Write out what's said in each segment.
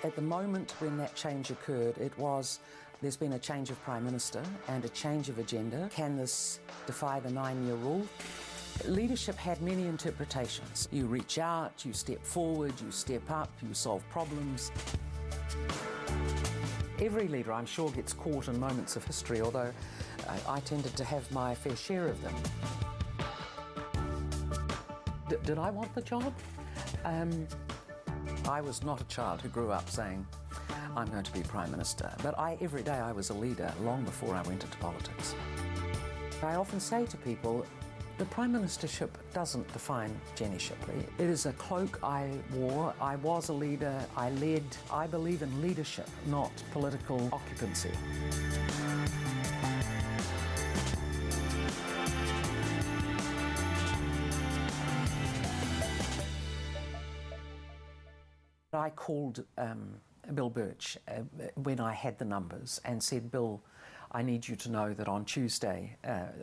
At the moment when that change occurred, there's been a change of Prime Minister and a change of agenda. Can this defy the 9-year rule? Leadership had many interpretations. You reach out, you step forward, you step up, you solve problems. Every leader, I'm sure, gets caught in moments of history, although I tended to have my fair share of them. Did I want the job? I was not a child who grew up saying, I'm going to be Prime Minister, but every day I was a leader long before I went into politics. I often say to people, the Prime Ministership doesn't define Jenny Shipley. It is a cloak I wore. I was a leader, I led. I believe in leadership, not political occupancy. I called Bill Birch when I had the numbers and said, Bill, I need you to know that on Tuesday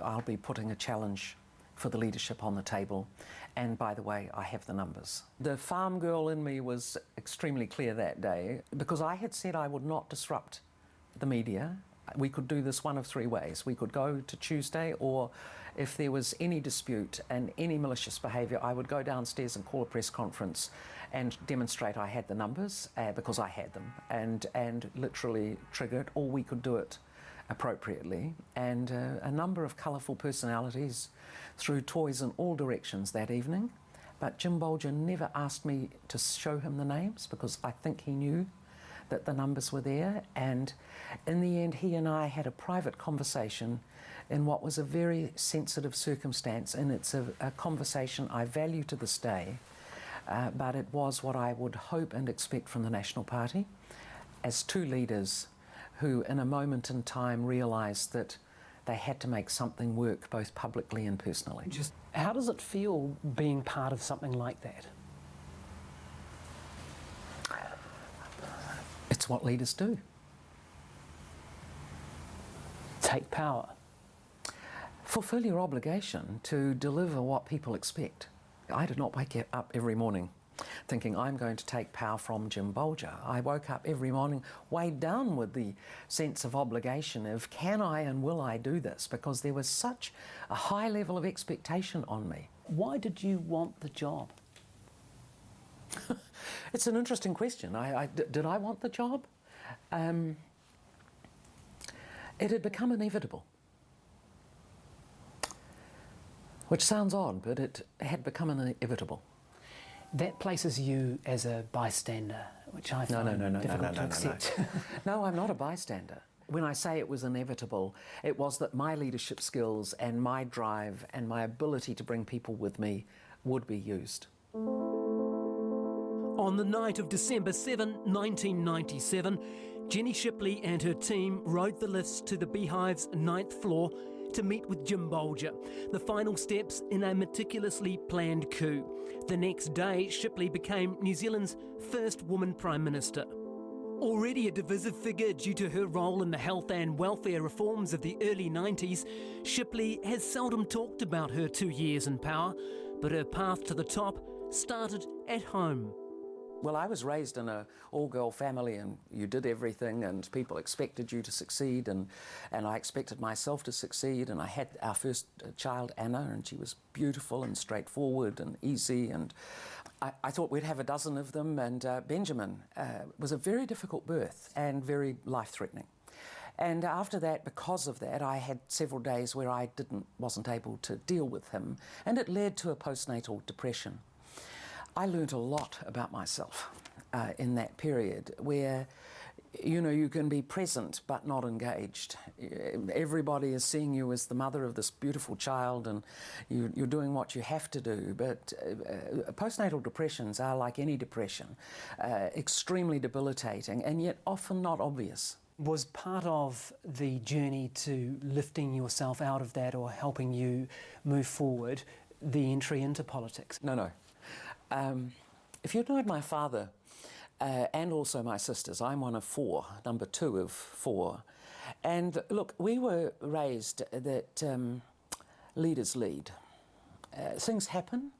I'll be putting a challenge for the leadership on the table, and by the way, I have the numbers. The farm girl in me was extremely clear that day, because I had said I would not disrupt the media. We could do this one of three ways. We could go to Tuesday, or if there was any dispute and any malicious behaviour, I would go downstairs and call a press conference and demonstrate I had the numbers, because I had them, and literally trigger it, or we could do it appropriately. And a number of colourful personalities threw toys in all directions that evening, but Jim Bolger never asked me to show him the names, because I think he knew that the numbers were there, and in the end he and I had a private conversation in what was a very sensitive circumstance, and it's a conversation I value to this day, but it was what I would hope and expect from the National Party, as two leaders who in a moment in time realised that they had to make something work both publicly and personally. Just how does it feel being part of something like that? It's what leaders do. Take power. Fulfill your obligation to deliver what people expect. I did not wake up every morning thinking I'm going to take power from Jim Bolger. I woke up every morning weighed down with the sense of obligation of can I and will I do this, because there was such a high level of expectation on me. Why did you want the job? It's an interesting question. Did I want the job? It had become inevitable. Which sounds odd, but it had become inevitable. That places you as a bystander, which I find difficult to accept. No, I'm not a bystander. When I say it was inevitable, it was that my leadership skills and my drive and my ability to bring people with me would be used. On the night of December 7, 1997, Jenny Shipley and her team rode the lifts to the Beehive's 9th floor to meet with Jim Bolger, the final steps in a meticulously planned coup. The next day, Shipley became New Zealand's first woman Prime Minister. Already a divisive figure due to her role in the health and welfare reforms of the early 90s, Shipley has seldom talked about her 2 years in power, but her path to the top started at home. Well, I was raised in an all-girl family, and you did everything, and people expected you to succeed, and I expected myself to succeed, and I had our first child, Anna, and she was beautiful and straightforward and easy, and I thought we'd have a dozen of them, and Benjamin was a very difficult birth and very life-threatening. And after that, because of that, I had several days where I wasn't able to deal with him, and it led to a postnatal depression. I learnt a lot about myself in that period where, you know, you can be present but not engaged. Everybody is seeing you as the mother of this beautiful child, and you're doing what you have to do. But postnatal depressions are like any depression, extremely debilitating and yet often not obvious. Was part of the journey to lifting yourself out of that or helping you move forward the entry into politics? No. If you'd known my father and also my sisters, I'm one of four, number 2 of 4. And look, we were raised that leaders lead. Things happen.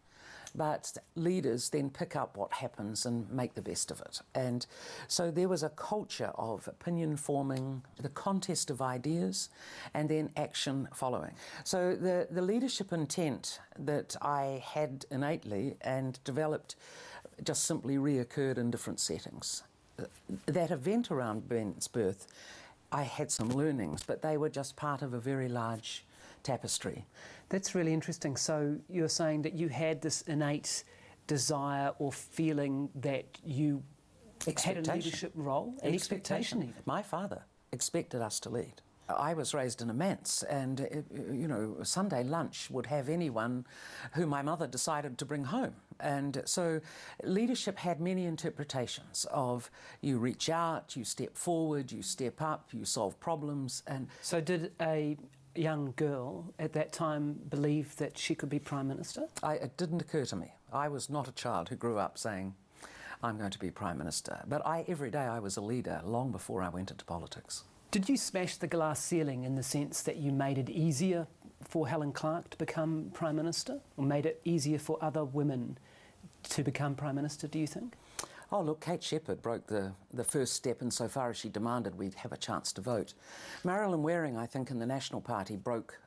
but leaders then pick up what happens and make the best of it. And so there was a culture of opinion forming, the contest of ideas, and then action following. So the leadership intent that I had innately and developed just simply reoccurred in different settings. That event around Ben's birth, I had some learnings, but they were just part of a very large tapestry. That's really interesting. So you're saying that you had this innate desire or feeling that you had a leadership role? An expectation even. My father expected us to lead. I was raised in a manse, and Sunday lunch would have anyone who my mother decided to bring home. And so leadership had many interpretations of you reach out, you step forward, you step up, you solve problems. And so did a young girl at that time believe that she could be Prime Minister? It didn't occur to me. I was not a child who grew up saying, I'm going to be Prime Minister. But every day I was a leader long before I went into politics. Did you smash the glass ceiling in the sense that you made it easier for Helen Clark to become Prime Minister, or made it easier for other women to become Prime Minister, do you think? Oh, look, Kate Shepherd broke the first step insofar as she demanded we'd have a chance to vote. Marilyn Waring, I think, in the National Party broke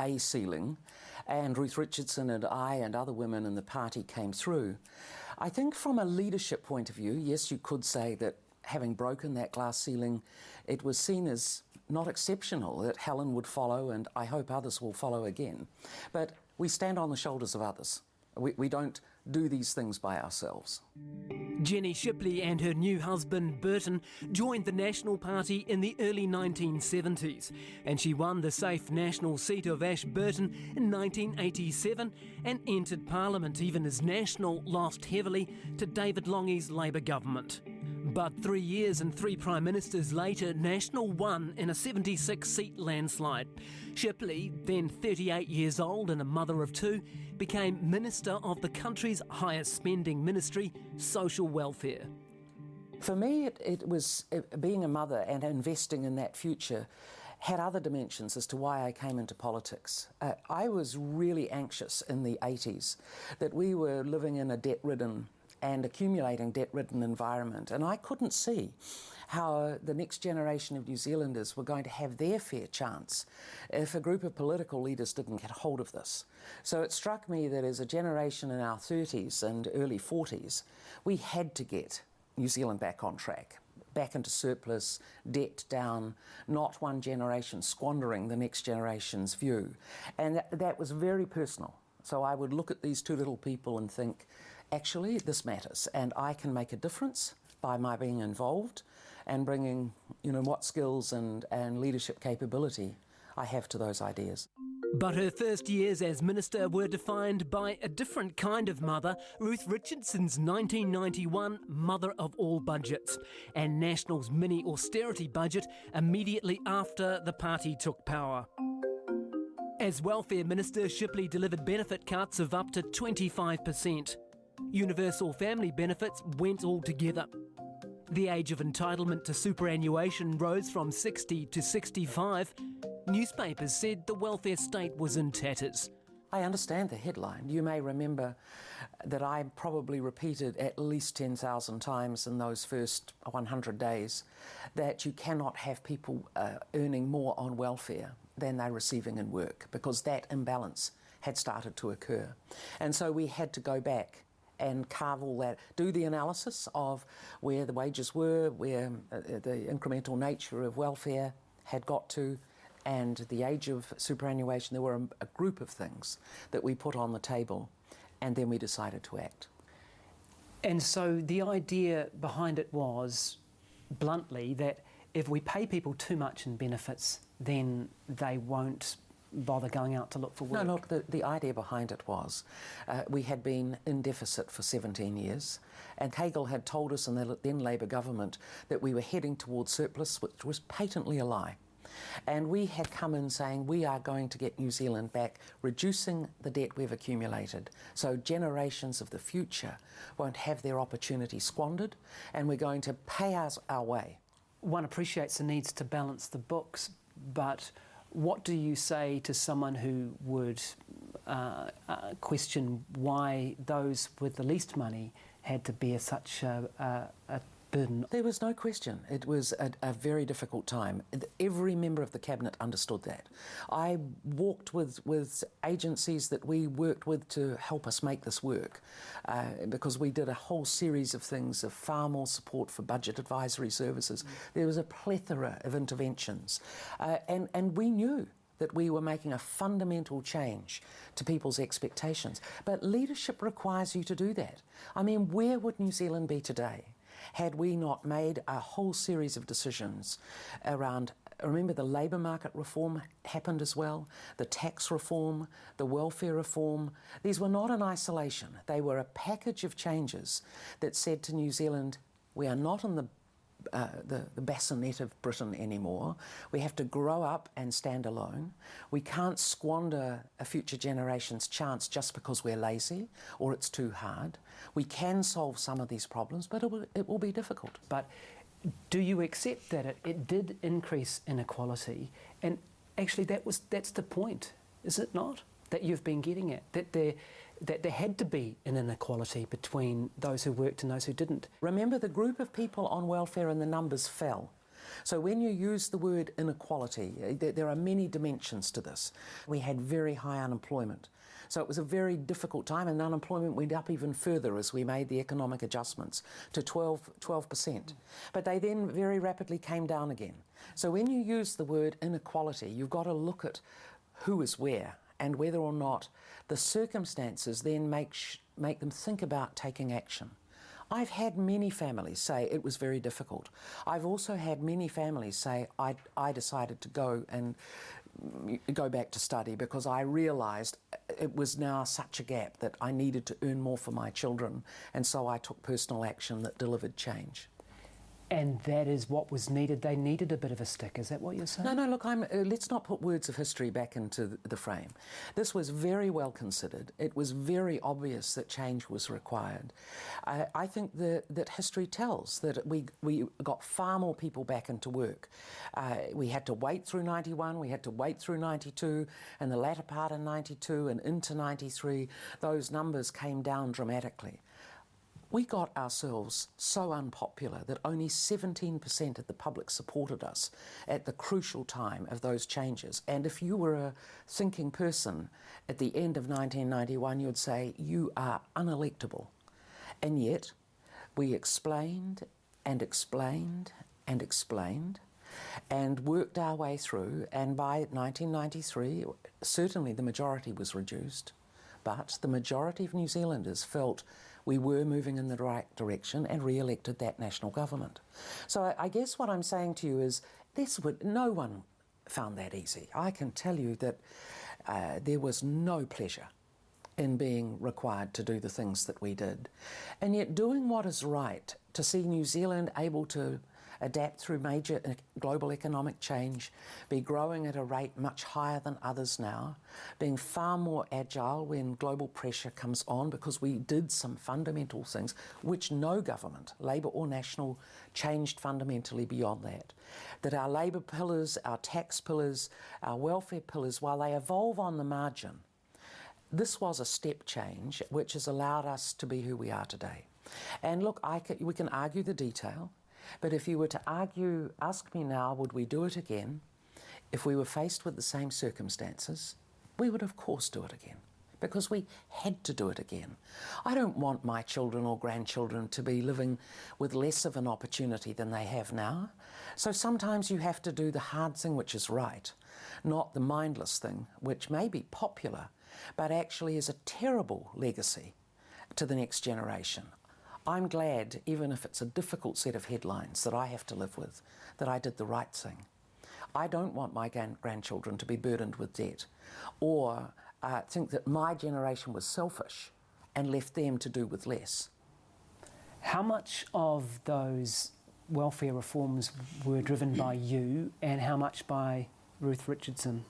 a ceiling, and Ruth Richardson and I and other women in the party came through. I think from a leadership point of view, yes, you could say that having broken that glass ceiling, it was seen as not exceptional that Helen would follow, and I hope others will follow again. But we stand on the shoulders of others. We don't do these things by ourselves. Jenny Shipley and her new husband Burton joined the National Party in the early 1970s, and she won the safe national seat of Ashburton in 1987 and entered Parliament even as National lost heavily to David Longie's Labour government. But 3 years and 3 Prime Ministers later, National won in a 76-seat landslide. Shipley, then 38 years old and a mother of 2, became Minister of the country's highest spending ministry, Social Welfare. For me, it was being a mother and investing in that future had other dimensions as to why I came into politics. I was really anxious in the 80s that we were living in a debt-ridden and accumulating debt-ridden environment, and I couldn't see how the next generation of New Zealanders were going to have their fair chance if a group of political leaders didn't get hold of this. So it struck me that as a generation in our 30s and early 40s, we had to get New Zealand back on track, back into surplus, debt down, not one generation squandering the next generation's view. And that was very personal. So I would look at these 2 little people and think, actually, this matters, and I can make a difference by my being involved and bringing, what skills and leadership capability I have to those ideas. But her first years as minister were defined by a different kind of mother, Ruth Richardson's 1991 Mother of All Budgets, and National's mini austerity budget immediately after the party took power. As Welfare Minister, Shipley delivered benefit cuts of up to 25%. Universal family benefits went altogether. The age of entitlement to superannuation rose from 60 to 65. Newspapers said the welfare state was in tatters. I understand the headline. You may remember that I probably repeated at least 10,000 times in those first 100 days that you cannot have people earning more on welfare than they're receiving in work, because that imbalance had started to occur. And so we had to go back and carve all that, do the analysis of where the wages were, where the incremental nature of welfare had got to, and the age of superannuation. There were a group of things that we put on the table, and then we decided to act. And so the idea behind it was, bluntly, that if we pay people too much in benefits, then they won't bother going out to look for work. No, look, the idea behind it was we had been in deficit for 17 years, and Hagel had told us in the then Labour government that we were heading towards surplus, which was patently a lie. And we had come in saying we are going to get New Zealand back, reducing the debt we've accumulated, so generations of the future won't have their opportunity squandered, and we're going to pay us our way. One appreciates the needs to balance the books, but what do you say to someone who would question why those with the least money had to bear such a burden. There was no question. It was a very difficult time. Every member of the Cabinet understood that. I walked with agencies that we worked with to help us make this work, because we did a whole series of things, of far more support for budget advisory services. There was a plethora of interventions, and we knew that we were making a fundamental change to people's expectations. But leadership requires you to do that. I mean, where would New Zealand be today had we not made a whole series of decisions around, remember, the labour market reform happened as well, the tax reform, the welfare reform. These were not in isolation. They were a package of changes that said to New Zealand, we are not in the bassinet of Britain anymore. We have to grow up and stand alone. We can't squander a future generation's chance just because we're lazy or it's too hard. We can solve some of these problems, but it will be difficult. But do you accept that it did increase inequality? And actually that's the point, is it not? That you've been getting at, that there had to be an inequality between those who worked and those who didn't. Remember, the group of people on welfare and the numbers fell. So when you use the word inequality, there are many dimensions to this. We had very high unemployment. So it was a very difficult time, and unemployment went up even further as we made the economic adjustments to 12%. But they then very rapidly came down again. So when you use the word inequality, you've got to look at who is where and whether or not the circumstances then make them think about taking action. I've had many families say it was very difficult. I've also had many families say I decided to go back to study because I realised it was now such a gap that I needed to earn more for my children, and so I took personal action that delivered change. And that is what was needed. They needed a bit of a stick. Is that what you're saying? No, look, let's not put words of history back into the frame. This was very well considered. It was very obvious that change was required. I think that history tells that we got far more people back into work. We had to wait through 91, we had to wait through 92, and the latter part of 92 and into 93, those numbers came down dramatically. We got ourselves so unpopular that only 17% of the public supported us at the crucial time of those changes. And if you were a thinking person at the end of 1991, you'd say, you are unelectable. And yet, we explained and explained and explained and worked our way through, and by 1993, certainly the majority was reduced, but the majority of New Zealanders felt we were moving in the right direction and re-elected that national government. So I guess what I'm saying to you is no one found that easy. I can tell you that there was no pleasure in being required to do the things that we did. And yet doing what is right to see New Zealand able to adapt through major global economic change, be growing at a rate much higher than others now, being far more agile when global pressure comes on, because we did some fundamental things which no government, Labour or national, changed fundamentally beyond that. That our labour pillars, our tax pillars, our welfare pillars, while they evolve on the margin, this was a step change which has allowed us to be who we are today. And look, we can argue the detail, but if you were to ask me now, would we do it again? If we were faced with the same circumstances, we would of course do it again, because we had to do it again. I don't want my children or grandchildren to be living with less of an opportunity than they have now. So sometimes you have to do the hard thing which is right, not the mindless thing which may be popular, but actually is a terrible legacy to the next generation. I'm glad, even if it's a difficult set of headlines that I have to live with, that I did the right thing. I don't want my grandchildren to be burdened with debt or think that my generation was selfish and left them to do with less. How much of those welfare reforms were driven by you and how much by Ruth Richardson?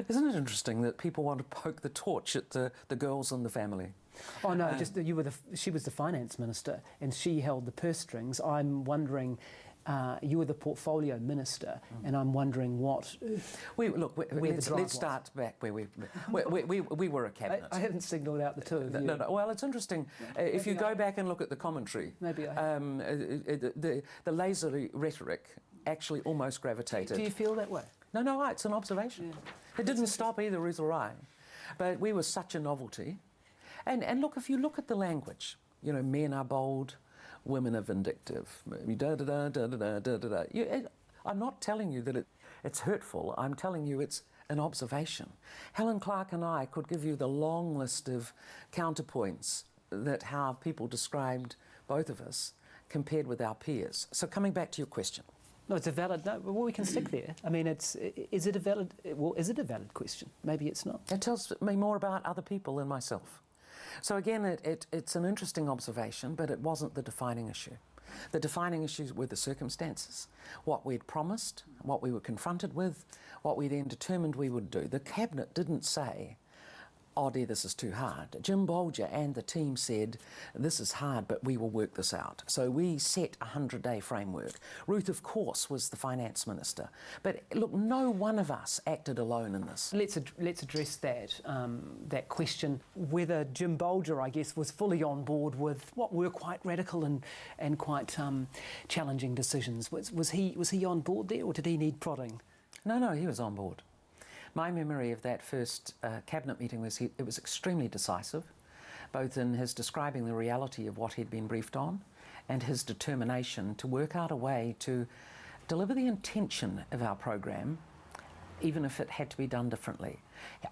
Isn't it interesting that people want to poke the torch at the girls in the family? Oh no, just she was the finance minister and she held the purse strings. I'm wondering You were the portfolio minister, and I'm wondering what. Let's start back where we were a cabinet. I haven't signalled out the two of you. No. Well, it's interesting. If you go back and look at the commentary, maybe the laser rhetoric actually almost gravitated. Do you feel that way? No, it's an observation. Yeah. It didn't stop either Ruth or I, but we were such a novelty. And look, if you look at the language, men are bold, women are vindictive. I'm not telling you that it's hurtful. I'm telling you it's an observation. Helen Clark and I could give you the long list of counterpoints that how people described both of us compared with our peers. So coming back to your question. No, it's a valid. No, well, we can stick there. I mean, is it a valid question? Maybe it's not. It tells me more about other people than myself. So again, it's an interesting observation, but it wasn't the defining issue. The defining issues were the circumstances, what we'd promised, what we were confronted with, what we then determined we would do. The Cabinet didn't say, oh dear, this is too hard. Jim Bolger and the team said, this is hard, but we will work this out. So we set a 100-day framework. Ruth, of course, was the finance minister. But look, no one of us acted alone in this. Let's address that question, whether Jim Bolger, I guess, was fully on board with what were quite radical and quite challenging decisions. Was he on board there, or did he need prodding? No, he was on board. My memory of that first cabinet meeting was it was extremely decisive, both in his describing the reality of what he'd been briefed on and his determination to work out a way to deliver the intention of our program, even if it had to be done differently.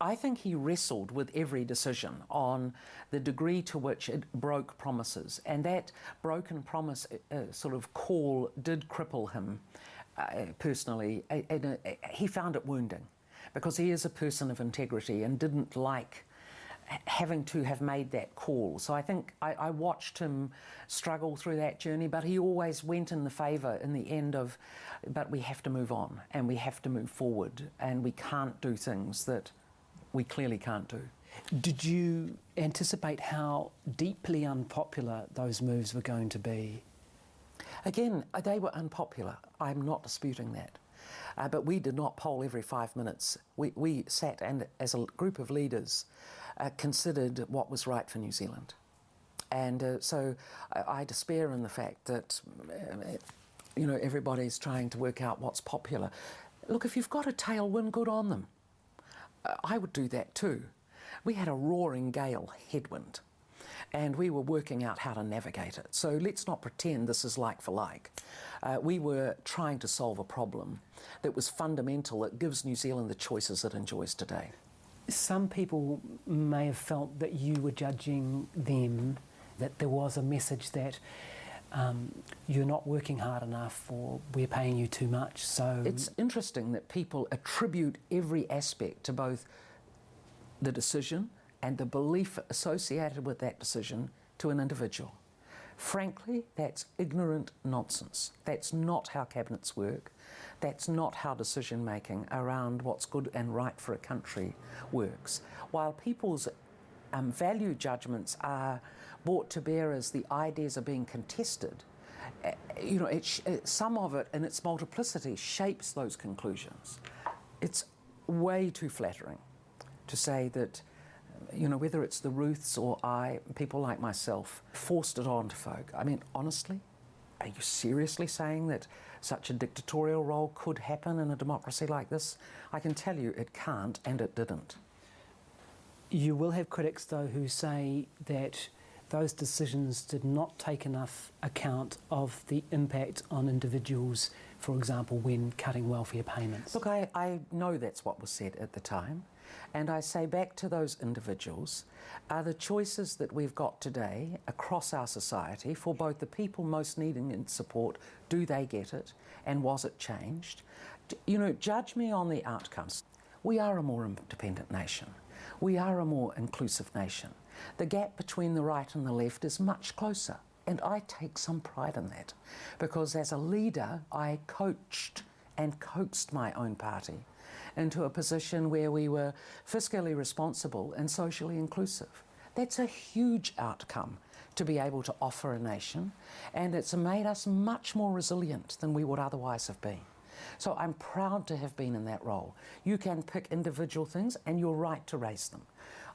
I think he wrestled with every decision on the degree to which it broke promises, and that broken promise sort of call did cripple him personally. He found it wounding, because he is a person of integrity and didn't like having to have made that call. So I think I watched him struggle through that journey, but he always went in the favour in the end of, but we have to move on and we have to move forward and we can't do things that we clearly can't do. Did you anticipate how deeply unpopular those moves were going to be? Again, they were unpopular. I'm not disputing that. But we did not poll every 5 minutes. We sat and, as a group of leaders, considered what was right for New Zealand. And so I despair in the fact that, everybody's trying to work out what's popular. Look, if you've got a tailwind, good on them. I would do that too. We had a roaring gale headwind, and we were working out how to navigate it. So let's not pretend this is like for like. We were trying to solve a problem that was fundamental, that gives New Zealand the choices it enjoys today. Some people may have felt that you were judging them, that there was a message that you're not working hard enough, or we're paying you too much. So it's interesting that people attribute every aspect to both the decision and the belief associated with that decision to an individual. Frankly, that's ignorant nonsense. That's not how cabinets work. That's not how decision-making around what's good and right for a country works. While people's value judgments are brought to bear as the ideas are being contested, some of it in its multiplicity shapes those conclusions. It's way too flattering to say that whether it's the Ruths or people like myself, forced it on to folk. I mean, honestly, are you seriously saying that such a dictatorial role could happen in a democracy like this? I can tell you it can't, and it didn't. You will have critics, though, who say that those decisions did not take enough account of the impact on individuals, for example, when cutting welfare payments. Look, I know that's what was said at the time. And I say back to those individuals, are the choices that we've got today across our society for both the people most needing its support, do they get it, and was it changed? Judge me on the outcomes. We are a more independent nation. We are a more inclusive nation. The gap between the right and the left is much closer, and I take some pride in that, because as a leader, I coached and coaxed my own party into a position where we were fiscally responsible and socially inclusive. That's a huge outcome to be able to offer a nation, and it's made us much more resilient than we would otherwise have been. So I'm proud to have been in that role. You can pick individual things, and you're right to raise them.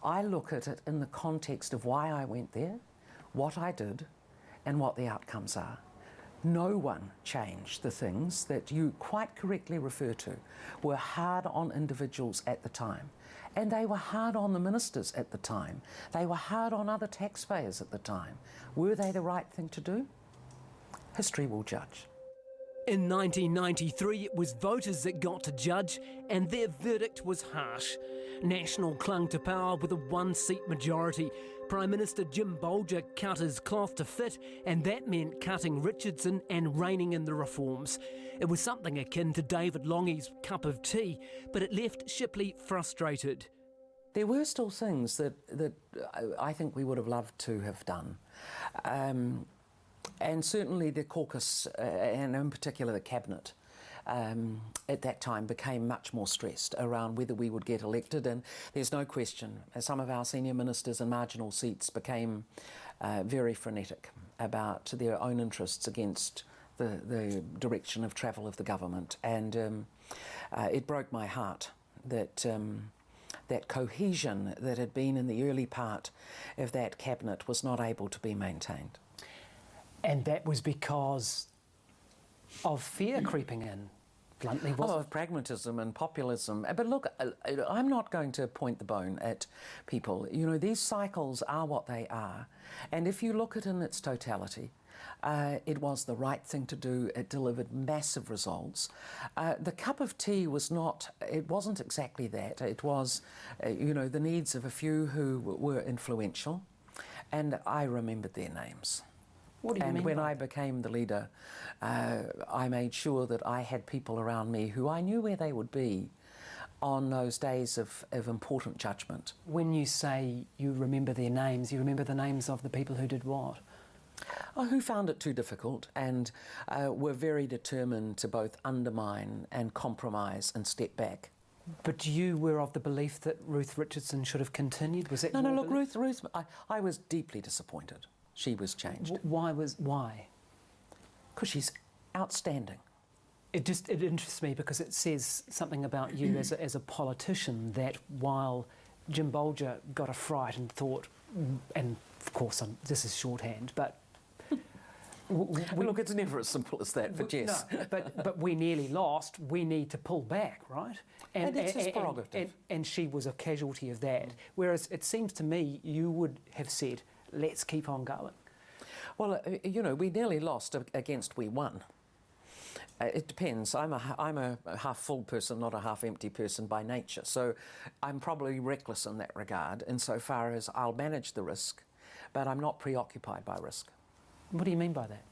I look at it in the context of why I went there, what I did, and what the outcomes are. No one changed the things that you quite correctly refer to were hard on individuals at the time. And they were hard on the ministers at the time. They were hard on other taxpayers at the time. Were they the right thing to do? History will judge. In 1993, it was voters that got to judge, and their verdict was harsh. National clung to power with a one-seat majority. Prime Minister Jim Bolger cut his cloth to fit, and that meant cutting Richardson and reining in the reforms. It was something akin to David Longie's cup of tea, but it left Shipley frustrated. There were still things that I think we would have loved to have done. And certainly the caucus, and in particular the cabinet, at that time became much more stressed around whether we would get elected, and there's no question some of our senior ministers in marginal seats became very frenetic about their own interests against the direction of travel of the government, and it broke my heart that that cohesion that had been in the early part of that cabinet was not able to be maintained. And that was because of fear creeping in, bluntly, wasn't it? Of pragmatism and populism. But look, I'm not going to point the bone at people. You know, these cycles are what they are. And if you look at it in its totality, it was the right thing to do. It delivered massive results. The cup of tea was not, it wasn't exactly that. It was, you know, the needs of a few who were influential. And I remembered their names. What do you mean? And when I became the leader, I made sure that I had people around me who I knew where they would be on those days of important judgment. When you say you remember their names, you remember the names of the people who did what? Who found it too difficult and were very determined to both undermine and compromise and step back. But you were of the belief that Ruth Richardson should have continued? Was that No, your look, belief? Ruth, I was deeply disappointed. She was changed. Why? Because she's outstanding. It interests me because it says something about you as a politician, that while Jim Bolger got a fright and thought, and of course this is shorthand, but look, it's never as simple as that for Jess. No, but we nearly lost. We need to pull back, right? And it's his prerogative. And she was a casualty of that. Whereas it seems to me you would have said, let's keep on going. Well, you know, we nearly lost against we won. It depends. I'm a half-full person, not a half-empty person by nature. So I'm probably reckless in that regard, insofar as I'll manage the risk, but I'm not preoccupied by risk. What do you mean by that?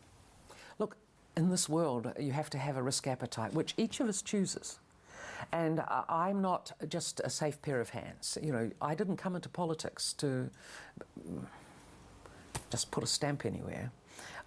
Look, in this world, you have to have a risk appetite, which each of us chooses. And I'm not just a safe pair of hands. You know, I didn't come into politics to just put a stamp anywhere.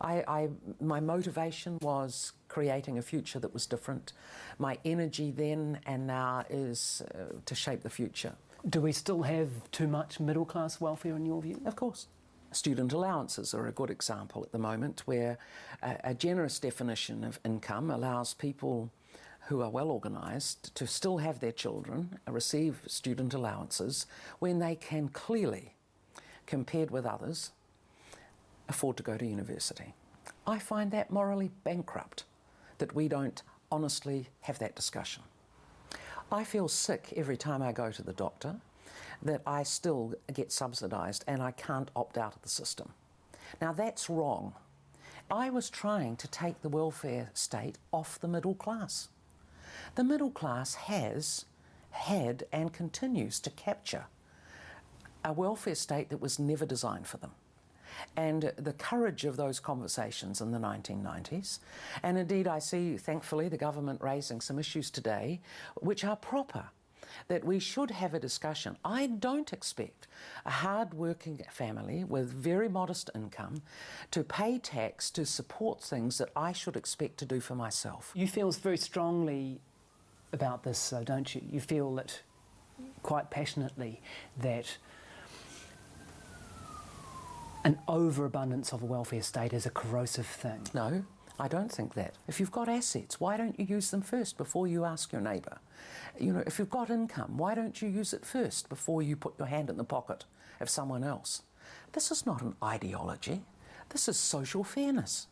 My motivation was creating a future that was different. My energy then and now is to shape the future. Do we still have too much middle-class welfare in your view? Of course. Student allowances are a good example at the moment, where a generous definition of income allows people who are well organised to still have their children receive student allowances when they can clearly, compared with others, afford to go to university. I find that morally bankrupt, that we don't honestly have that discussion. I feel sick every time I go to the doctor that I still get subsidised and I can't opt out of the system. Now that's wrong. I was trying to take the welfare state off the middle class. The middle class has had and continues to capture a welfare state that was never designed for them. And the courage of those conversations in the 1990s, and indeed I see, thankfully, the government raising some issues today which are proper, that we should have a discussion. I don't expect a hard-working family with very modest income to pay tax to support things that I should expect to do for myself. You feel very strongly about this, don't you? You feel that quite passionately that an overabundance of a welfare state is a corrosive thing. No, I don't think that. If you've got assets, why don't you use them first before you ask your neighbour? You know, if you've got income, why don't you use it first before you put your hand in the pocket of someone else? This is not an ideology. This is social fairness.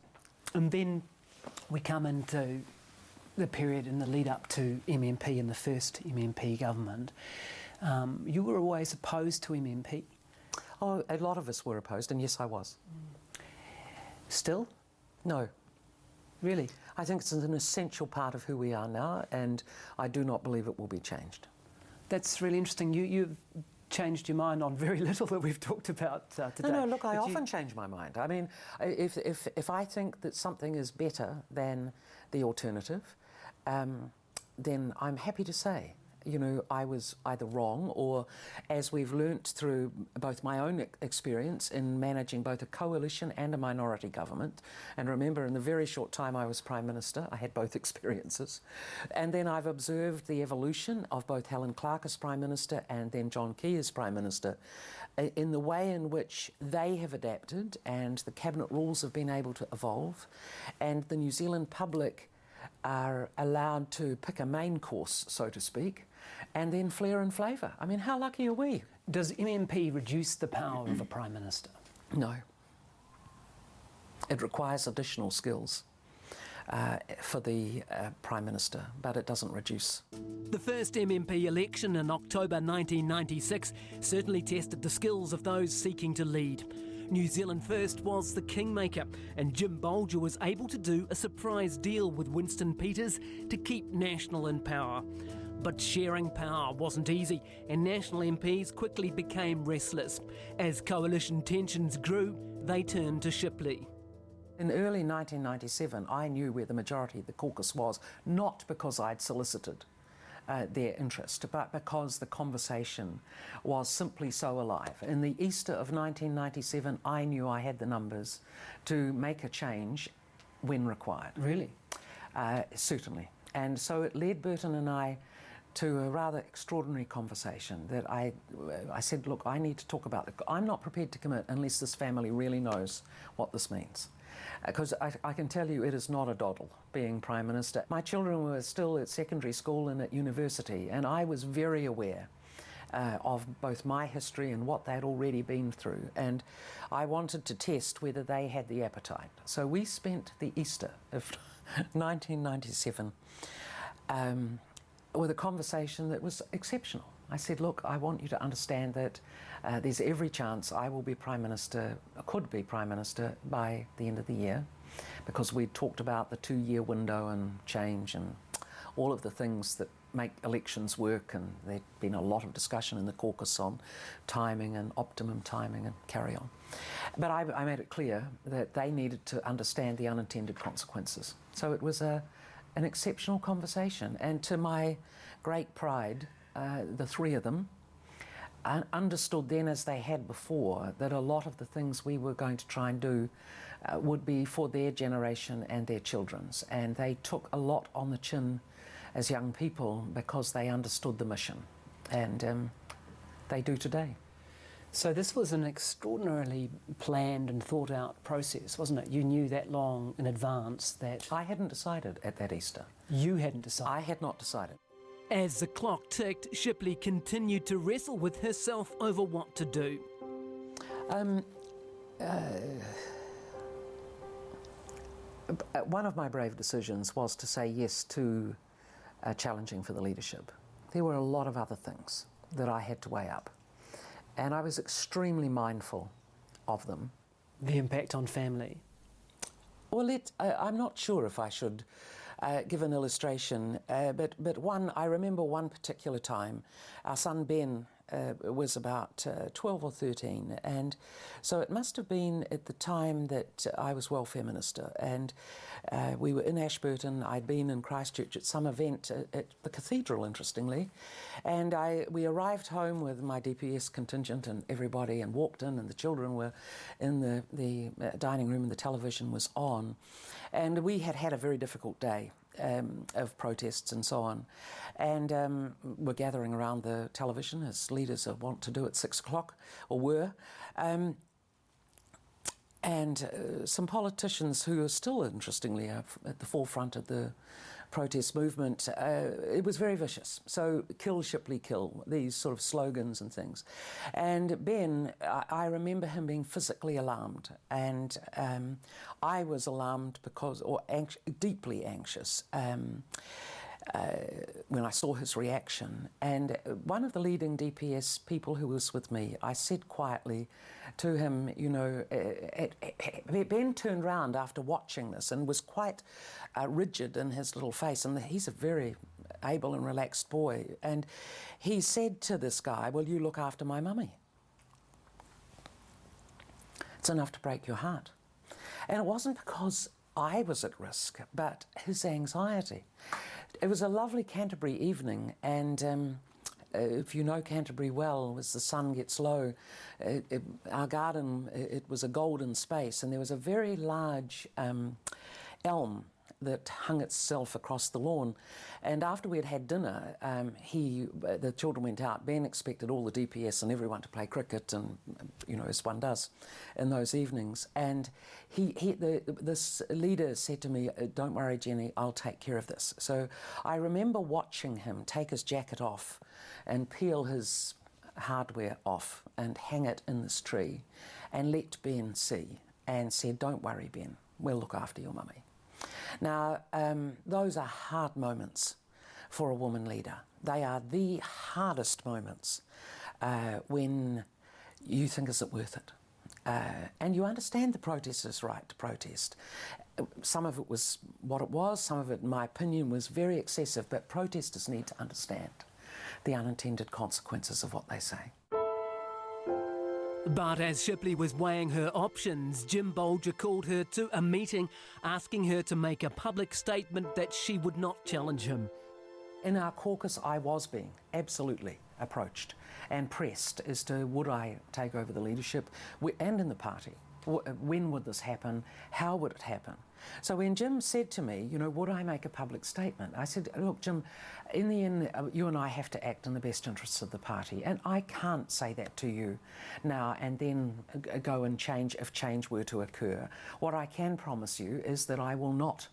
And then we come into the period in the lead up to MMP and the first MMP government. You were always opposed to MMP? Oh, a lot of us were opposed, and yes, I was. Still? No. Really? I think it's an essential part of who we are now, and I do not believe it will be changed. That's really interesting. You've changed your mind on very little that we've talked about today. No, look, I often change my mind. I mean, if I think that something is better than the alternative, then I'm happy to say, you know, I was either wrong, or as we've learnt through both my own experience in managing both a coalition and a minority government, and remember in the very short time I was Prime Minister, I had both experiences, and then I've observed the evolution of both Helen Clark as Prime Minister and then John Key as Prime Minister, in the way in which they have adapted and the cabinet rules have been able to evolve, and the New Zealand public are allowed to pick a main course, so to speak, and then flair and flavour. I mean, how lucky are we? Does MMP reduce the power of a Prime Minister? No. It requires additional skills for the Prime Minister, but it doesn't reduce. The first MMP election in October 1996 certainly tested the skills of those seeking to lead. New Zealand First was the kingmaker, and Jim Bolger was able to do a surprise deal with Winston Peters to keep National in power. But sharing power wasn't easy, and National MPs quickly became restless. As coalition tensions grew, they turned to Shipley. In early 1997, I knew where the majority of the caucus was, not because I'd solicited their interest, but because the conversation was simply so alive. In the Easter of 1997, I knew I had the numbers to make a change when required. Really? Certainly. And so it led Burton and I to a rather extraordinary conversation that I said, look, I need to talk about it. I'm not prepared to commit unless this family really knows what this means. Because I can tell you it is not a doddle being Prime Minister. My children were still at secondary school and at university, and I was very aware of both my history and what they'd already been through, and I wanted to test whether they had the appetite. So we spent the Easter of 1997 with a conversation that was exceptional. I said, look, I want you to understand that there's every chance I will be Prime Minister, could be Prime Minister by the end of the year, because we'd talked about the 2-year window and change and all of the things that make elections work, and there'd been a lot of discussion in the caucus on timing and optimum timing and carry on. But I made it clear that they needed to understand the unintended consequences. So it was an exceptional conversation, and to my great pride, the three of them understood then, as they had before, that a lot of the things we were going to try and do would be for their generation and their children's, and they took a lot on the chin as young people because they understood the mission, and they do today. So this was an extraordinarily planned and thought out process, wasn't it? You knew that long in advance that... I hadn't decided at that Easter. You hadn't decided? I had not decided. As the clock ticked, Shipley continued to wrestle with herself over what to do. One of my brave decisions was to say yes to challenging for the leadership. There were a lot of other things that I had to weigh up, and I was extremely mindful of them. The impact on family? Well, I'm not sure if I should give an illustration, but I remember one particular time. Our son Ben was about 12 or 13, and so it must have been at the time that I was Welfare Minister, and we were in Ashburton. I'd been in Christchurch at some event at the cathedral, interestingly, and we arrived home with my DPS contingent and everybody, and walked in, and the children were in the dining room, and the television was on, and we had had a very difficult day of protests and so on, and were gathering around the television as leaders want to do at 6 o'clock, or were. and some politicians who are still, interestingly, at the forefront of the protest movement. It was very vicious. So, kill Shipley, kill, these sort of slogans and things. And Ben, I remember him being physically alarmed, and I was alarmed deeply anxious. When I saw his reaction. And one of the leading DPS people who was with me, I said quietly to him, you know, Ben turned round after watching this and was quite rigid in his little face, and he's a very able and relaxed boy, and he said to this guy, "Will you look after my mummy?" It's enough to break your heart. And it wasn't because I was at risk, but his anxiety. It was a lovely Canterbury evening, and if you know Canterbury well, as the sun gets low, our garden, it was a golden space, and there was a very large elm that hung itself across the lawn. And after we had had dinner, the children went out. Ben expected all the DPS and everyone to play cricket, and you know, as one does in those evenings. And this leader said to me, "Don't worry, Jenny, I'll take care of this." So I remember watching him take his jacket off and peel his hardware off and hang it in this tree and let Ben see, and said, "Don't worry, Ben, we'll look after your mummy." Now, those are hard moments for a woman leader. They are the hardest moments when you think, is it worth it? And you understand the protesters' right to protest. Some of it was what it was, some of it, in my opinion, was very excessive, but protesters need to understand the unintended consequences of what they say. But as Shipley was weighing her options, Jim Bolger called her to a meeting, asking her to make a public statement that she would not challenge him. In our caucus, I was being absolutely approached and pressed as to would I take over the leadership, and in the party. When would this happen? How would it happen? So when Jim said to me, you know, would I make a public statement? I said, look, Jim, in the end, you and I have to act in the best interests of the party, and I can't say that to you now and then go and change if change were to occur. What I can promise you is that I will not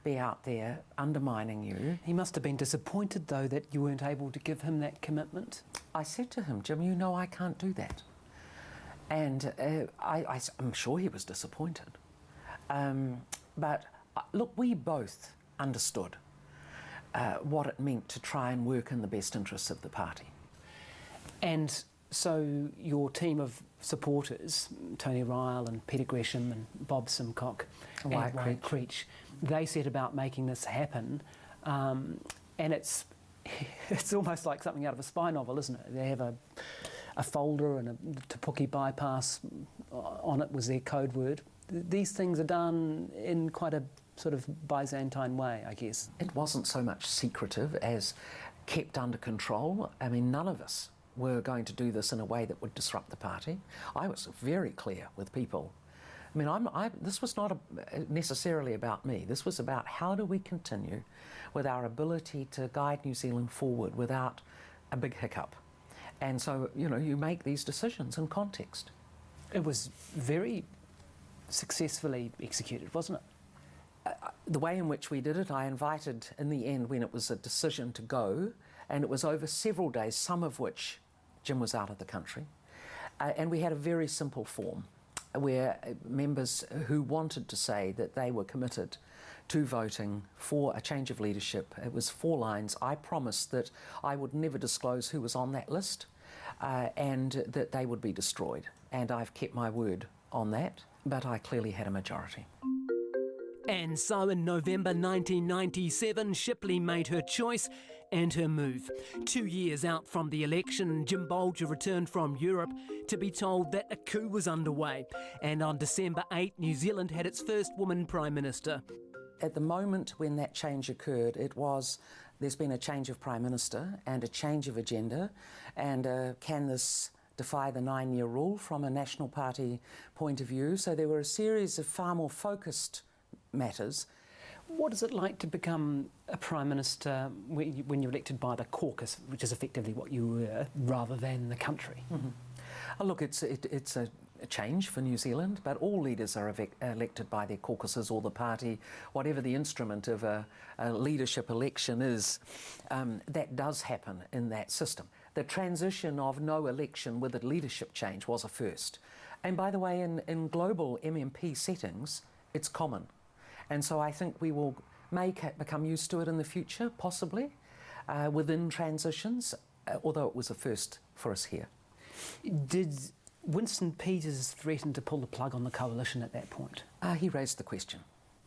be out there undermining you. He must have been disappointed, though, that you weren't able to give him that commitment. I said to him, Jim, you know I can't do that. And I'm sure he was disappointed. But look, we both understood what it meant to try and work in the best interests of the party. And so your team of supporters, Tony Ryle and Peter Gresham and Bob Simcock and Wyatt Creech, they set about making this happen. And it's almost like something out of a spy novel, isn't it? They have a folder and a Te Puke bypass on it was their code word. These things are done in quite a sort of Byzantine way, I guess. It wasn't so much secretive as kept under control. I mean, none of us were going to do this in a way that would disrupt the party. I was very clear with people. I mean, this was not necessarily about me. This was about how do we continue with our ability to guide New Zealand forward without a big hiccup. And so, you know, you make these decisions in context. It was very successfully executed, wasn't it? The way in which we did it, I invited, in the end, when it was a decision to go, and it was over several days, some of which Jim was out of the country, and we had a very simple form where members who wanted to say that they were committed to voting for a change of leadership. It was 4 lines. I promised that I would never disclose who was on that list and that they would be destroyed. And I've kept my word on that, but I clearly had a majority. And so in November 1997, Shipley made her choice and her move. 2 years out from the election, Jim Bolger returned from Europe to be told that a coup was underway. And on December 8, New Zealand had its first woman Prime Minister. At the moment when that change occurred, there's been a change of Prime Minister and a change of agenda, and can this defy the 9-year rule from a National Party point of view? So there were a series of far more focused matters. What is it like to become a Prime Minister when you're elected by the caucus, which is effectively what you were, rather than the country? Mm-hmm. Oh, look, it's a change for New Zealand, but all leaders are elected by their caucuses or the party, whatever the instrument of a leadership election is. That does happen in that system. The transition of no election with a leadership change was a first. And by the way, in global MMP settings, it's common. And so I think we will become used to it in the future, possibly, within transitions, although it was a first for us here. Did Winston Peters threaten to pull the plug on the coalition at that point? He raised the question.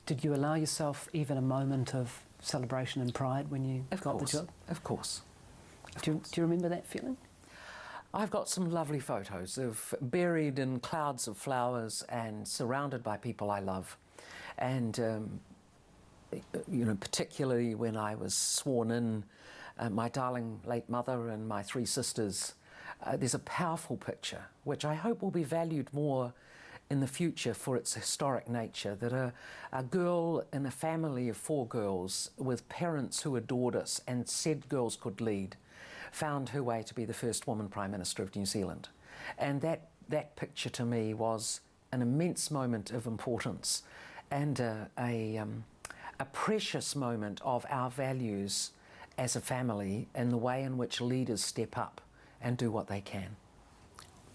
Did you allow yourself even a moment of celebration and pride when you got the job? Of course. Do you remember that feeling? I've got some lovely photos of buried in clouds of flowers and surrounded by people I love. And, you know, particularly when I was sworn in, my darling late mother and my 3 sisters, there's a powerful picture, which I hope will be valued more in the future for its historic nature, that a girl in a family of 4 girls with parents who adored us and said girls could lead, found her way to be the first woman Prime Minister of New Zealand. And that picture to me was an immense moment of importance and a precious moment of our values as a family and the way in which leaders step up and do what they can.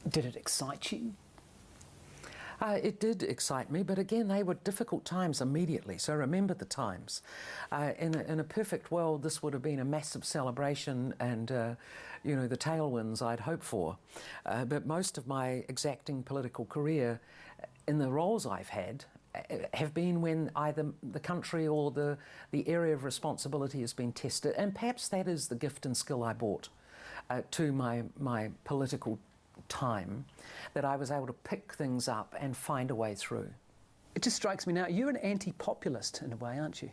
Did it excite you? It did excite me, but again, they were difficult times immediately, so remember the times. In a perfect world, this would have been a massive celebration and, you know, the tailwinds I'd hoped for. But most of my exacting political career in the roles I've had have been when either the country or the area of responsibility has been tested, and perhaps that is the gift and skill I brought to my political time, that I was able to pick things up and find a way through. It just strikes me now, you're an anti-populist in a way, aren't you?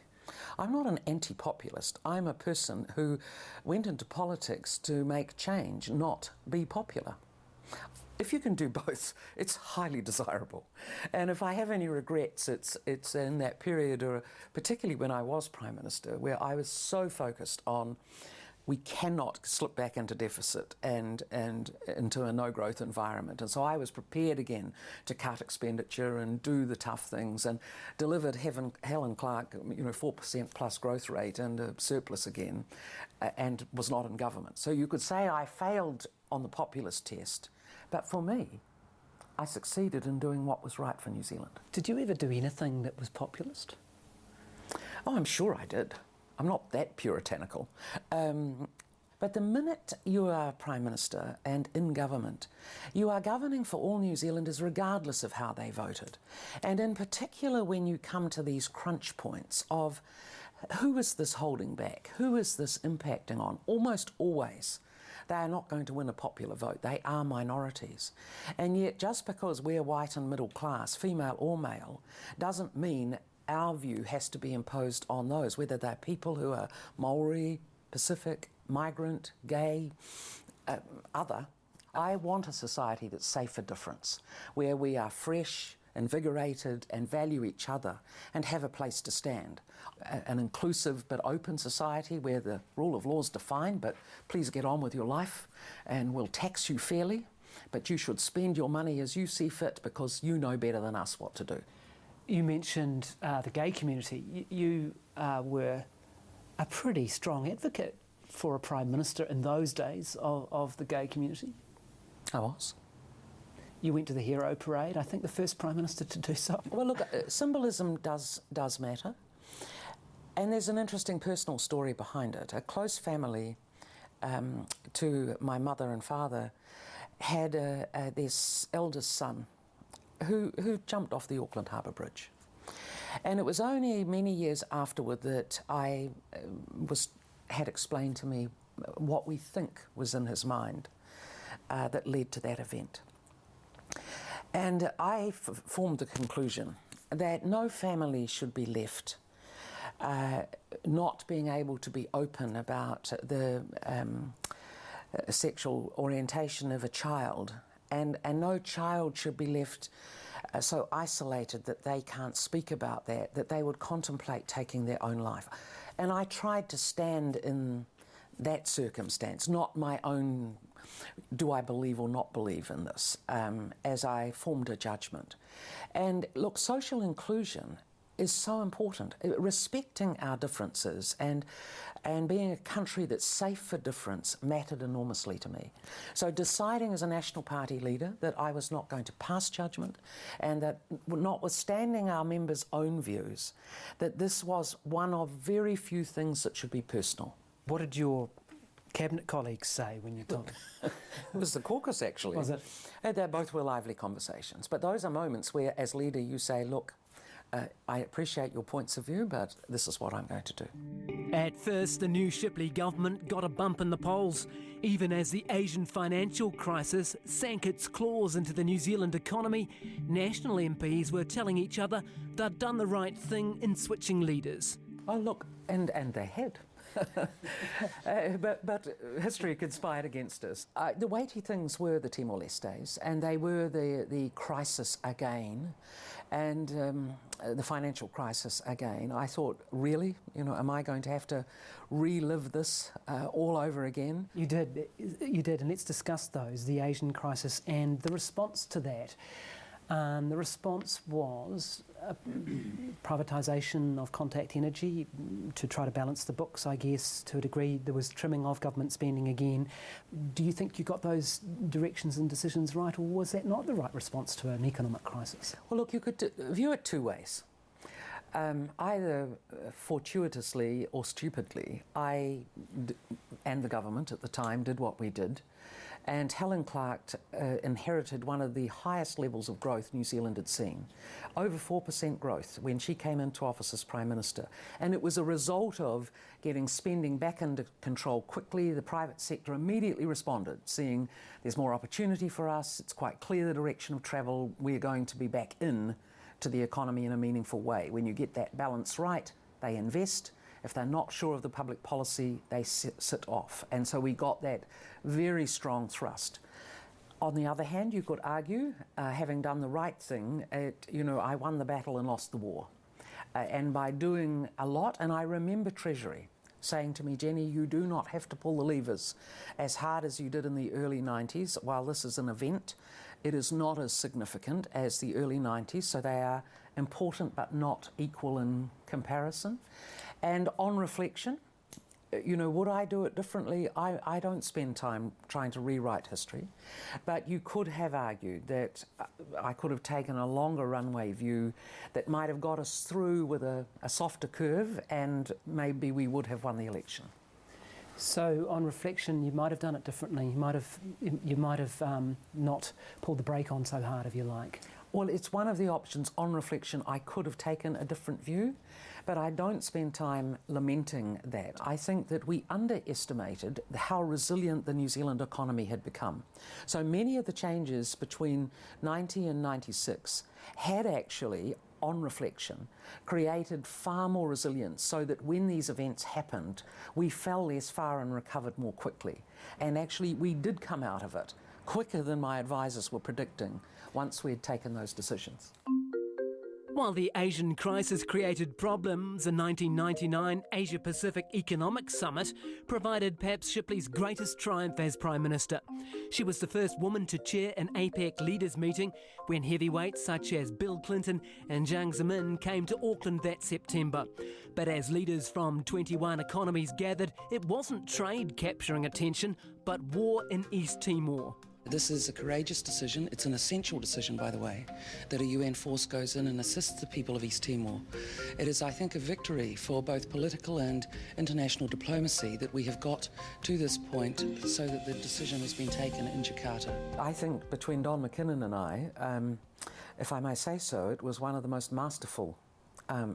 I'm not an anti-populist. I'm a person who went into politics to make change, not be popular. If you can do both, it's highly desirable. And if I have any regrets, it's in that period, or particularly when I was Prime Minister, where I was so focused on we cannot slip back into deficit and into a no-growth environment. And so I was prepared again to cut expenditure and do the tough things, and delivered Helen Clark, you know, 4% plus growth rate and a surplus again, and was not in government. So you could say I failed on the populist test, but for me, I succeeded in doing what was right for New Zealand. Did you ever do anything that was populist? Oh, I'm sure I did. I'm not that puritanical. But the minute you are Prime Minister and in government, you are governing for all New Zealanders regardless of how they voted. And in particular when you come to these crunch points of who is this holding back? Who is this impacting on? Almost always they are not going to win a popular vote. They are minorities. And yet just because we're white and middle class, female or male, doesn't mean our view has to be imposed on those, whether they're people who are Maori, Pacific, migrant, gay, other. I want a society that's safe for difference, where we are fresh, invigorated and value each other and have a place to stand. An inclusive but open society where the rule of law is defined, but please get on with your life and we'll tax you fairly, but you should spend your money as you see fit because you know better than us what to do. You mentioned the gay community. You were a pretty strong advocate for a Prime Minister in those days of the gay community. I was. You went to the Hero Parade, I think the first Prime Minister to do so. Well, look, symbolism does matter. And there's an interesting personal story behind it. A close family to my mother and father had this eldest son who jumped off the Auckland Harbour Bridge. And it was only many years afterward that I had explained to me what we think was in his mind that led to that event. And I formed the conclusion that no family should be left not being able to be open about the sexual orientation of a child, and no child should be left so isolated that they can't speak about that they would contemplate taking their own life. And I tried to stand in that circumstance, not my own, do I believe or not believe in this, as I formed a judgment. And look, social inclusion is so important. Respecting our differences and being a country that's safe for difference mattered enormously to me. So deciding as a National Party leader that I was not going to pass judgment, and that notwithstanding our members' own views, that this was one of very few things that should be personal. What did your cabinet colleagues say when you told them? It was the caucus, actually. Was it? And they both were lively conversations. But those are moments where, as leader, you say, look, I appreciate your points of view, but this is what I'm going to do. At first, the new Shipley government got a bump in the polls, even as the Asian financial crisis sank its claws into the New Zealand economy. National MPs were telling each other they'd done the right thing in switching leaders. Oh, look, and they had. But history conspired against us. The weighty things were the Timor-Lestes, and they were the crisis again, and the financial crisis again. I thought, really? Am I going to have to relive this all over again? You did, and let's discuss those, the Asian crisis and the response to that. The response was privatisation of Contact Energy to try to balance the books, I guess, to a degree. There was trimming of government spending again. Do you think you got those directions and decisions right, or was that not the right response to an economic crisis? Well, look, you could view it two ways. Either fortuitously or stupidly, I and the government at the time did what we did. And Helen Clark inherited one of the highest levels of growth New Zealand had seen, over 4% growth when she came into office as Prime Minister. And it was a result of getting spending back under control quickly. The private sector immediately responded, seeing there's more opportunity for us, it's quite clear the direction of travel, we're going to be back in to the economy in a meaningful way. When you get that balance right, they invest. If they're not sure of the public policy, they sit off. And so we got that very strong thrust. On the other hand, you could argue, having done the right thing, I won the battle and lost the war. And by doing a lot, and I remember Treasury saying to me, Jenny, you do not have to pull the levers as hard as you did in the early 90s. While this is an event, it is not as significant as the early 90s, so they are important but not equal in comparison. And on reflection, would I do it differently? I don't spend time trying to rewrite history, but you could have argued that I could have taken a longer runway view that might have got us through with a softer curve, and maybe we would have won the election. So, on reflection, you might have done it differently. You might have not pulled the brake on so hard, if you like. Well, it's one of the options. On reflection, I could have taken a different view, but I don't spend time lamenting that. I think that we underestimated how resilient the New Zealand economy had become. So many of the changes between 90 and 96 had actually, on reflection, created far more resilience, so that when these events happened, we fell less far and recovered more quickly. And actually, we did come out of it quicker than my advisors were predicting once we had taken those decisions. While the Asian crisis created problems, the 1999 Asia-Pacific Economic Summit provided perhaps Shipley's greatest triumph as Prime Minister. She was the first woman to chair an APEC leaders meeting when heavyweights such as Bill Clinton and Jiang Zemin came to Auckland that September. But as leaders from 21 economies gathered, it wasn't trade capturing attention, but war in East Timor. This is a courageous decision. It's an essential decision, by the way, that a UN force goes in and assists the people of East Timor. It is, I think, a victory for both political and international diplomacy that we have got to this point so that the decision has been taken in Jakarta. I think between Don McKinnon and I, if I may say so, it was one of the most masterful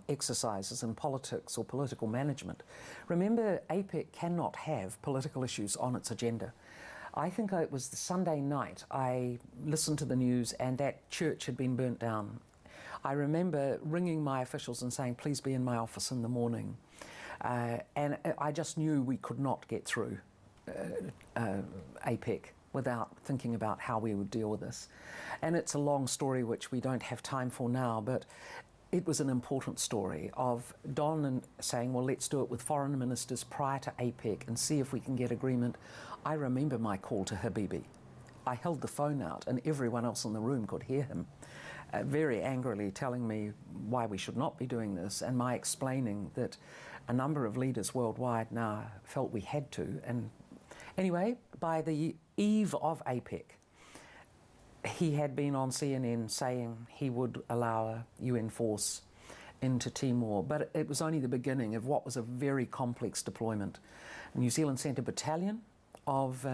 exercises in politics or political management. Remember, APEC cannot have political issues on its agenda. I think it was the Sunday night I listened to the news and that church had been burnt down. I remember ringing my officials and saying, please be in my office in the morning. And I just knew we could not get through APEC without thinking about how we would deal with this. And it's a long story which we don't have time for now, but it was an important story of Don saying, well, let's do it with foreign ministers prior to APEC and see if we can get agreement. I remember my call to Habibi. I held the phone out and everyone else in the room could hear him very angrily telling me why we should not be doing this, and my explaining that a number of leaders worldwide now felt we had to. And anyway, by the eve of APEC, he had been on CNN saying he would allow a UN force into Timor, but it was only the beginning of what was a very complex deployment. New Zealand sent a battalion of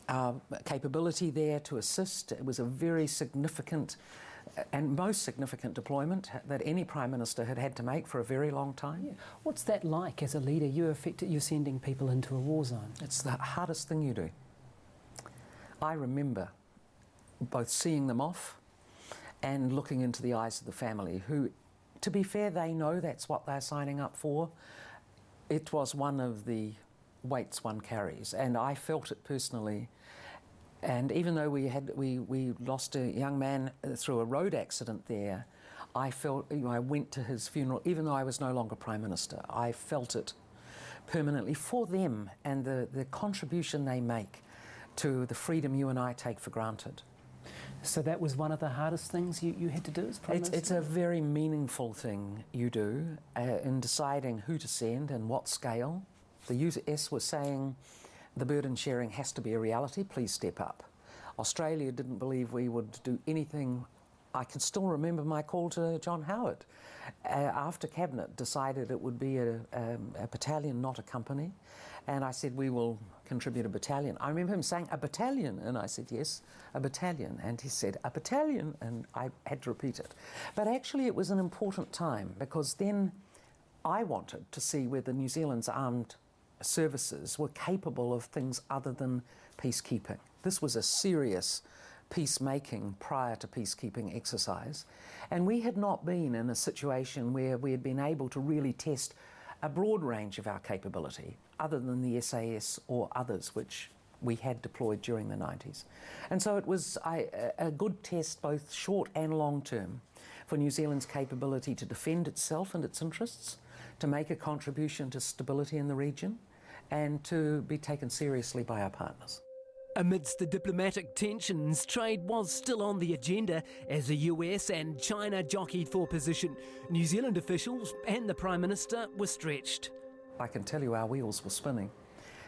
our capability there to assist. It was a very significant and most significant deployment that any Prime Minister had had to make for a very long time. Yeah. What's that like as a leader? You're sending people into a war zone. It's the hardest thing you do. I remember both seeing them off and looking into the eyes of the family, who, to be fair, they know that's what they're signing up for. It was one of the weights one carries, and I felt it personally. And even though we lost a young man through a road accident there, I felt, I went to his funeral, even though I was no longer Prime Minister. I felt it permanently for them and the contribution they make to the freedom you and I take for granted. So that was one of the hardest things you had to do as Prime Minister? It's a very meaningful thing you do in deciding who to send and what scale. The US was saying the burden sharing has to be a reality, please step up. Australia didn't believe we would do anything. I can still remember my call to John Howard after Cabinet decided it would be a battalion, not a company. And I said, we will contribute a battalion. I remember him saying, a battalion? And I said, yes, a battalion. And he said, a battalion? And I had to repeat it. But actually it was an important time, because then I wanted to see whether New Zealand's armed services were capable of things other than peacekeeping. This was a serious peacemaking prior to peacekeeping exercise, and we had not been in a situation where we had been able to really test a broad range of our capability other than the SAS or others which we had deployed during the 90s. And so it was a good test, both short and long term, for New Zealand's capability to defend itself and its interests, to make a contribution to stability in the region, and to be taken seriously by our partners. Amidst the diplomatic tensions, trade was still on the agenda as the US and China jockeyed for position. New Zealand officials and the Prime Minister were stretched. I can tell you our wheels were spinning.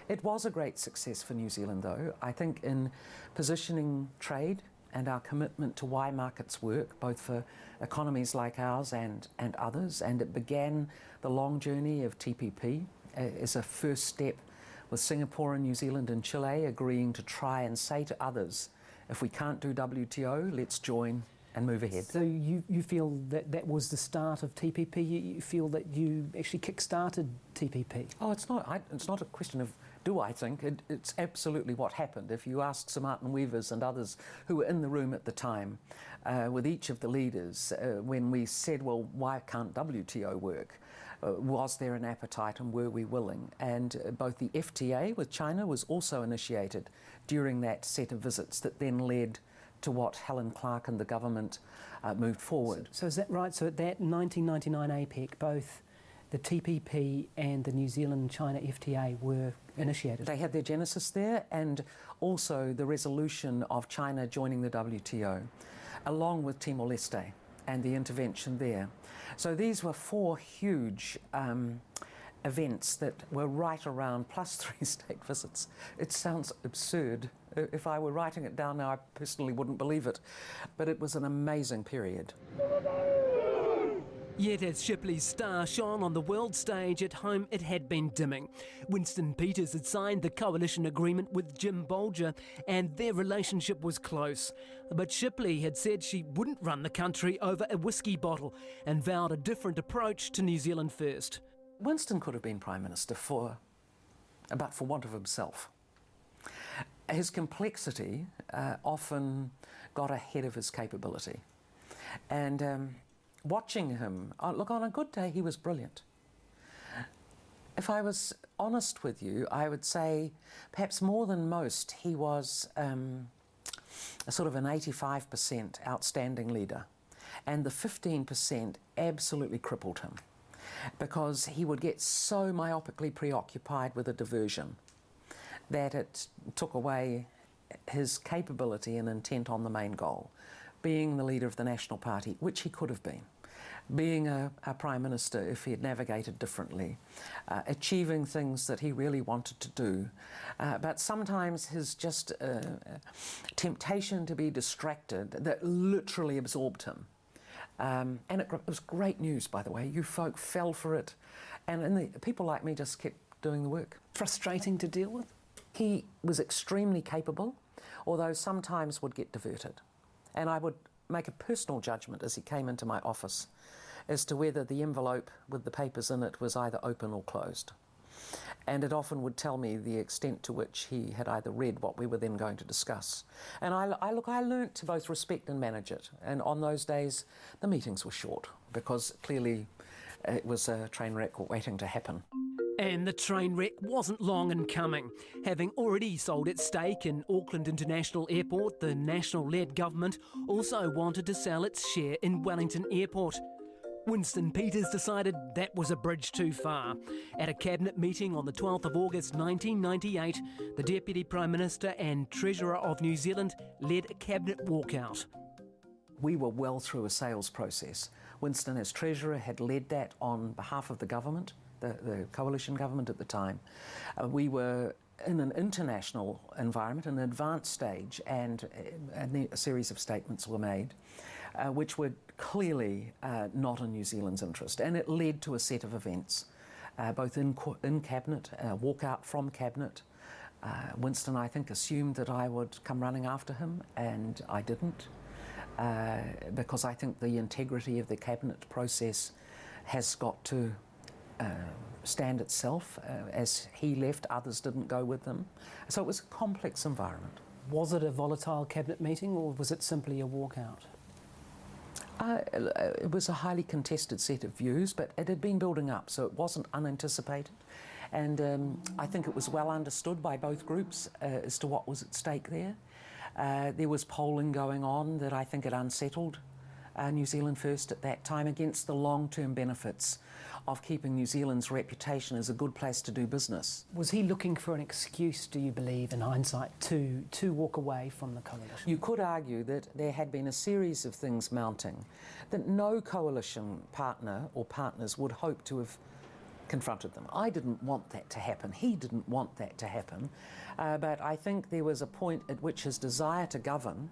It was a great success for New Zealand, though. I think in positioning trade and our commitment to why markets work, both for economies like ours and others, and it began the long journey of TPP as a first step with Singapore and New Zealand and Chile agreeing to try and say to others, if we can't do WTO, let's join and move ahead. So you feel that was the start of TPP? You feel that you actually kick-started TPP? Oh, it's not a question of do I think, it's absolutely what happened. If you ask Sir Martin Weavers and others who were in the room at the time with each of the leaders, when we said, well, why can't WTO work? Was there an appetite and were we willing? And both the FTA with China was also initiated during that set of visits that then led to what Helen Clark and the government moved forward. So is that right? So at that 1999 APEC, both the TPP and the New Zealand-China FTA were initiated? They had their genesis there, and also the resolution of China joining the WTO, along with Timor-Leste and the intervention there. So these were four huge events that were right around, plus 3 state visits. It sounds absurd. If I were writing it down now, I personally wouldn't believe it. But it was an amazing period. Yet as Shipley's star shone on the world stage, at home it had been dimming. Winston Peters had signed the coalition agreement with Jim Bolger and their relationship was close. But Shipley had said she wouldn't run the country over a whiskey bottle and vowed a different approach to New Zealand First. Winston could have been Prime Minister but for want of himself. His complexity often got ahead of his capability. And watching him, look, on a good day he was brilliant. If I was honest with you, I would say perhaps more than most he was a sort of an 85% outstanding leader. And the 15% absolutely crippled him, because he would get so myopically preoccupied with a diversion that it took away his capability and intent on the main goal, being the leader of the National Party, which he could have been, being a Prime Minister if he had navigated differently, achieving things that he really wanted to do. But sometimes his just temptation to be distracted that literally absorbed him. And it was great news, by the way. You folk fell for it, and people like me just kept doing the work. Frustrating to deal with? He was extremely capable, although sometimes would get diverted. And I would make a personal judgment as he came into my office as to whether the envelope with the papers in it was either open or closed. And it often would tell me the extent to which he had either read what we were then going to discuss. And I learnt to both respect and manage it. And on those days, the meetings were short, because clearly it was a train wreck waiting to happen. And the train wreck wasn't long in coming. Having already sold its stake in Auckland International Airport, the National-led government also wanted to sell its share in Wellington Airport. Winston Peters decided that was a bridge too far. At a cabinet meeting on the 12th of August 1998, the Deputy Prime Minister and Treasurer of New Zealand led a cabinet walkout. We were well through a sales process. Winston, as Treasurer, had led that on behalf of the government, the coalition government at the time. We were in an international environment, an advanced stage, and a series of statements were made, which were clearly not in New Zealand's interest. And it led to a set of events, both in Cabinet, walkout from Cabinet. Winston, I think, assumed that I would come running after him, and I didn't, because I think the integrity of the Cabinet process has got to stand itself. As he left, others didn't go with them. So it was a complex environment. Was it a volatile cabinet meeting, or was it simply a walkout? It was a highly contested set of views, but it had been building up, so it wasn't unanticipated. And I think it was well understood by both groups as to what was at stake there. There was polling going on that I think had unsettled New Zealand First at that time against the long-term benefits of keeping New Zealand's reputation as a good place to do business. Was he looking for an excuse, do you believe, in hindsight, to walk away from the coalition? You could argue that there had been a series of things mounting that no coalition partner or partners would hope to have confronted them. I didn't want that to happen. He didn't want that to happen. But I think there was a point at which his desire to govern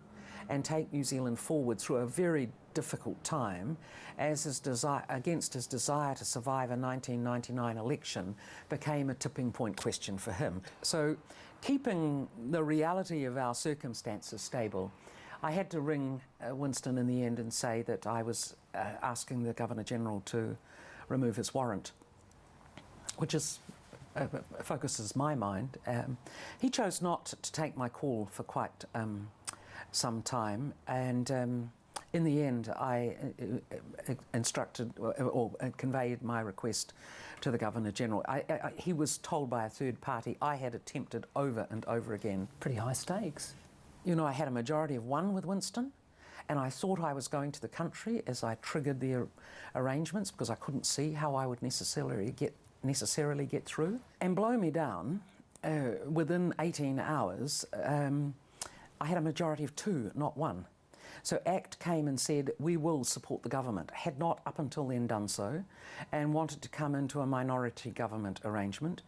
and take New Zealand forward through a very difficult time, as against his desire to survive a 1999 election, became a tipping point question for him. So, keeping the reality of our circumstances stable, I had to ring Winston in the end and say that I was asking the Governor-General to remove his warrant, which focuses my mind. He chose not to take my call for quite some time, and in the end I instructed or conveyed my request to the Governor-General. He was told by a third party I had attempted over and over again. Pretty high stakes. You know, I had a majority of one with Winston, and I thought I was going to the country as I triggered the arrangements, because I couldn't see how I would necessarily get through. And blow me down, within 18 hours, I had a majority of two, not one. So ACT came and said, we will support the government, had not up until then done so, and wanted to come into a minority government arrangement.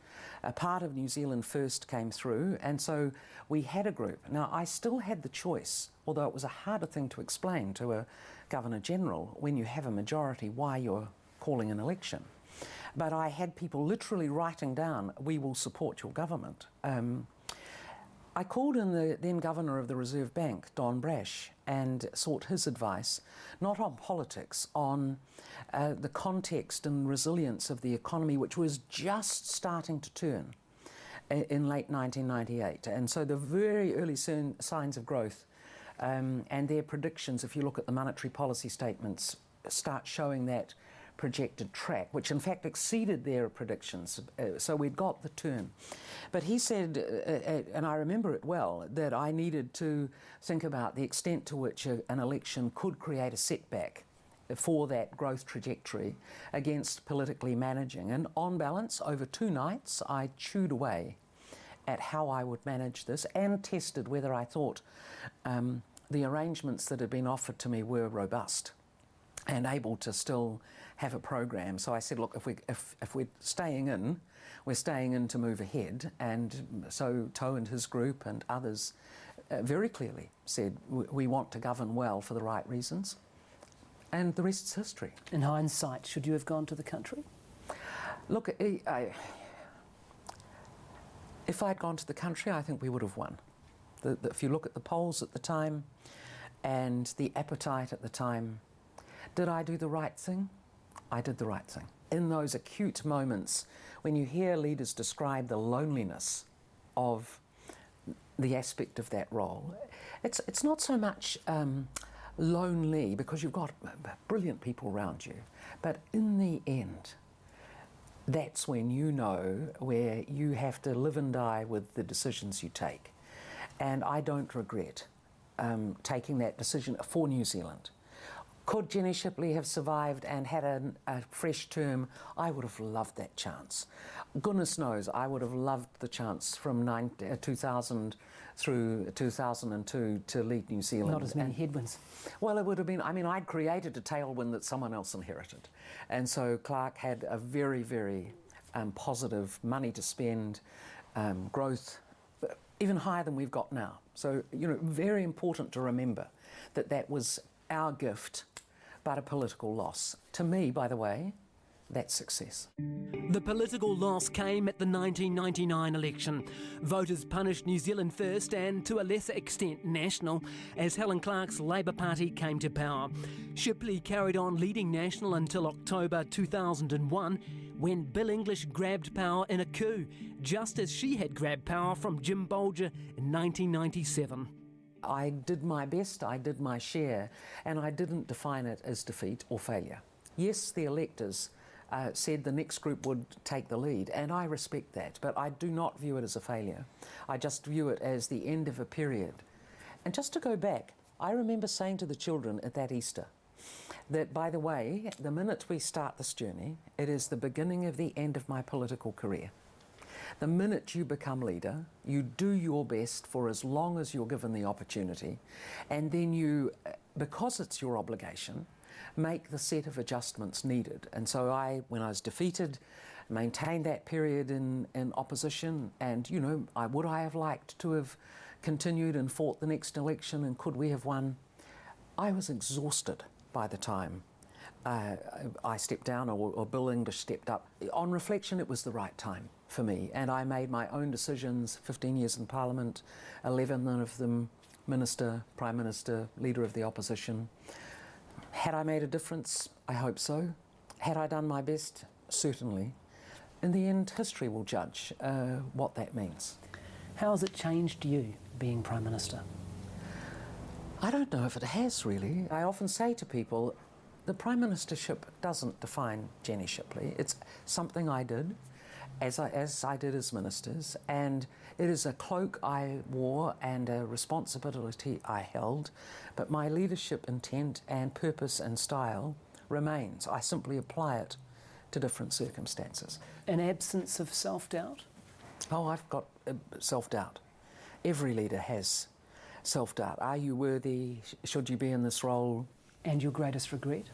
A part of New Zealand First came through, and so we had a group. Now, I still had the choice, although it was a harder thing to explain to a Governor-General when you have a majority why you're calling an election. But I had people literally writing down, we will support your government. I called in the then Governor of the Reserve Bank, Don Brash, and sought his advice, not on politics, on the context and resilience of the economy, which was just starting to turn in late 1998. And so the very early signs of growth and their predictions, if you look at the monetary policy statements, start showing that projected track, which in fact exceeded their predictions. So we'd got the turn. But he said, and I remember it well, that I needed to think about the extent to which an election could create a setback for that growth trajectory against politically managing. And on balance, over 2 nights, I chewed away at how I would manage this and tested whether I thought the arrangements that had been offered to me were robust and able to still have a program. So I said, look, if we're staying in, we're staying in to move ahead. And so Toe and his group and others very clearly said, we want to govern well for the right reasons. And the rest's history. In hindsight, should you have gone to the country? Look, if I'd gone to the country, I think we would have won. If you look at the polls at the time and the appetite at the time, did I do the right thing? I did the right thing. In those acute moments when you hear leaders describe the loneliness of the aspect of that role, it's not so much lonely because you've got brilliant people around you, but in the end, that's when you know where you have to live and die with the decisions you take. And I don't regret taking that decision for New Zealand. Could Jenny Shipley have survived and had a fresh term? I would have loved that chance. Goodness knows I would have loved the chance from 2000 through 2002 to lead New Zealand. Not as many headwinds. Well, it would have been, I mean, I'd created a tailwind that someone else inherited. And so Clark had a very, very positive money to spend, growth, even higher than we've got now. So, you know, very important to remember that that was our gift, but a political loss. To me, by the way, that's success. The political loss came at the 1999 election. Voters punished New Zealand First and, to a lesser extent, National, as Helen Clark's Labour Party came to power. Shipley carried on leading National until October 2001, when Bill English grabbed power in a coup, just as she had grabbed power from Jim Bolger in 1997. I did my best, I did my share, and I didn't define it as defeat or failure. Yes, the electors said the next group would take the lead, and I respect that, but I do not view it as a failure. I just view it as the end of a period. And just to go back, I remember saying to the children at that Easter that, by the way, the minute we start this journey, it is the beginning of the end of my political career. The minute you become leader, you do your best for as long as you're given the opportunity, and then you, because it's your obligation, make the set of adjustments needed. And so when I was defeated, maintained that period in opposition, and, you know, would I have liked to have continued and fought the next election, and could we have won? I was exhausted by the time I stepped down or Bill English stepped up. On reflection, it was the right time for me, and I made my own decisions, 15 years in Parliament, 11 of them Minister, Prime Minister, Leader of the Opposition. Had I made a difference? I hope so. Had I done my best? Certainly. In the end, history will judge what that means. How has it changed you, being Prime Minister? I don't know if it has, really. I often say to people, the Prime Ministership doesn't define Jenny Shipley. It's something I did, as I did as ministers, and it is a cloak I wore and a responsibility I held, but my leadership intent and purpose and style remains. I simply apply it to different circumstances. An absence of self-doubt? Oh, I've got self-doubt. Every leader has self-doubt. Are you worthy? Should you be in this role? And your greatest regret?